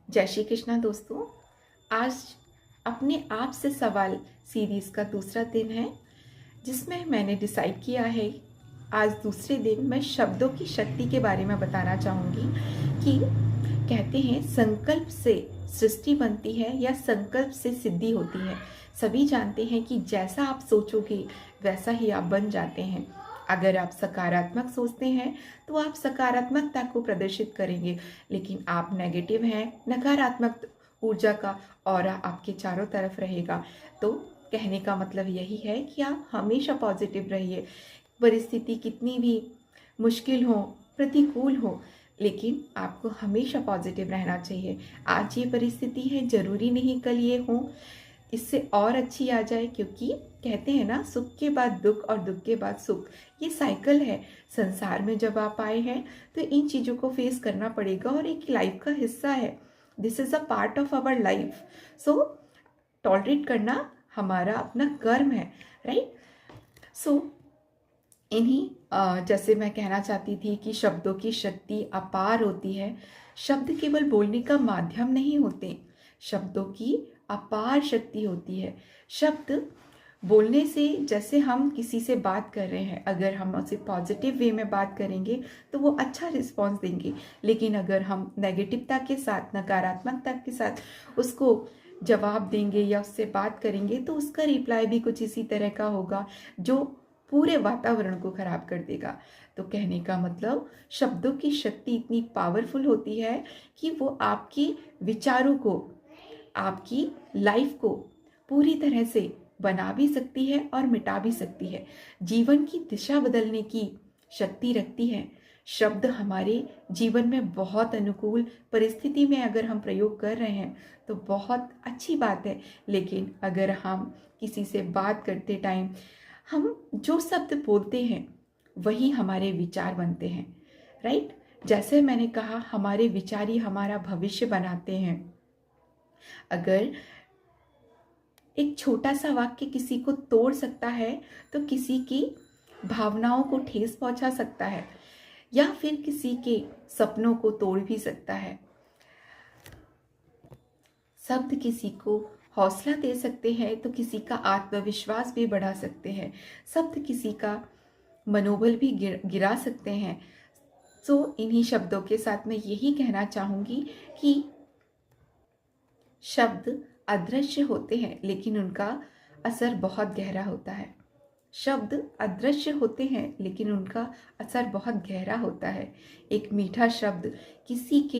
जय श्री कृष्णा दोस्तों। आज अपने आप से सवाल सीरीज़ का दूसरा दिन है, जिसमें मैंने डिसाइड किया है आज दूसरे दिन मैं शब्दों की शक्ति के बारे में बताना चाहूँगी कि कहते हैं संकल्प से सृष्टि बनती है या संकल्प से सिद्धि होती है। सभी जानते हैं कि जैसा आप सोचोगे वैसा ही आप बन जाते हैं। अगर आप सकारात्मक सोचते हैं तो आप सकारात्मकता को प्रदर्शित करेंगे, लेकिन आप नेगेटिव हैं, नकारात्मक ऊर्जा का ऑरा आपके चारों तरफ रहेगा। तो कहने का मतलब यही है कि आप हमेशा पॉजिटिव रहिए। परिस्थिति कितनी भी मुश्किल हो, प्रतिकूल हो, लेकिन आपको हमेशा पॉजिटिव रहना चाहिए। आज ये परिस्थिति है, ज़रूरी नहीं कल ये हो इससे और अच्छी आ जाए, क्योंकि कहते हैं ना, सुख के बाद दुख और दुख के बाद सुख, ये साइकिल है। संसार में जब आप आए हैं तो इन चीज़ों को फेस करना पड़ेगा और एक लाइफ का हिस्सा है। This is a part of our life. So tolerate करना हमारा अपना कर्म है, राइट। सो जैसे मैं कहना चाहती थी कि शब्दों की शक्ति अपार होती है। शब्द केवल बोलने का माध्यम नहीं होते, शब्दों की अपार शक्ति होती है। शब्द बोलने से, जैसे हम किसी से बात कर रहे हैं, अगर हम उसे पॉजिटिव वे में बात करेंगे तो वो अच्छा रिस्पॉन्स देंगे, लेकिन अगर हम नेगेटिवता के साथ, नकारात्मकता के साथ उसको जवाब देंगे या उससे बात करेंगे तो उसका रिप्लाई भी कुछ इसी तरह का होगा जो पूरे वातावरण को खराब कर देगा। तो कहने का मतलब, शब्दों की शक्ति इतनी पावरफुल होती है कि वो आपके विचारों को, आपकी लाइफ को पूरी तरह से बना भी सकती है और मिटा भी सकती है। जीवन की दिशा बदलने की शक्ति रखती है। शब्द हमारे जीवन में बहुत अनुकूल परिस्थिति में अगर हम प्रयोग कर रहे हैं तो बहुत अच्छी बात है, लेकिन अगर हम किसी से बात करते टाइम हम जो शब्द बोलते हैं वही हमारे विचार बनते हैं, राइट। जैसे मैंने कहा, हमारे विचार ही हमारा भविष्य बनाते हैं। अगर एक छोटा सा वाक्य किसी को तोड़ सकता है तो किसी की भावनाओं को ठेस पहुंचा सकता है, या फिर किसी के सपनों को तोड़ भी सकता है। शब्द किसी को हौसला दे सकते हैं तो किसी का आत्मविश्वास भी बढ़ा सकते हैं। शब्द किसी का मनोबल भी गिरा सकते हैं। तो इन्हीं शब्दों के साथ मैं यही कहना चाहूँगी कि शब्द अदृश्य होते हैं, लेकिन उनका असर बहुत गहरा होता है। शब्द अदृश्य होते हैं, लेकिन उनका असर बहुत गहरा होता है। एक मीठा शब्द किसी के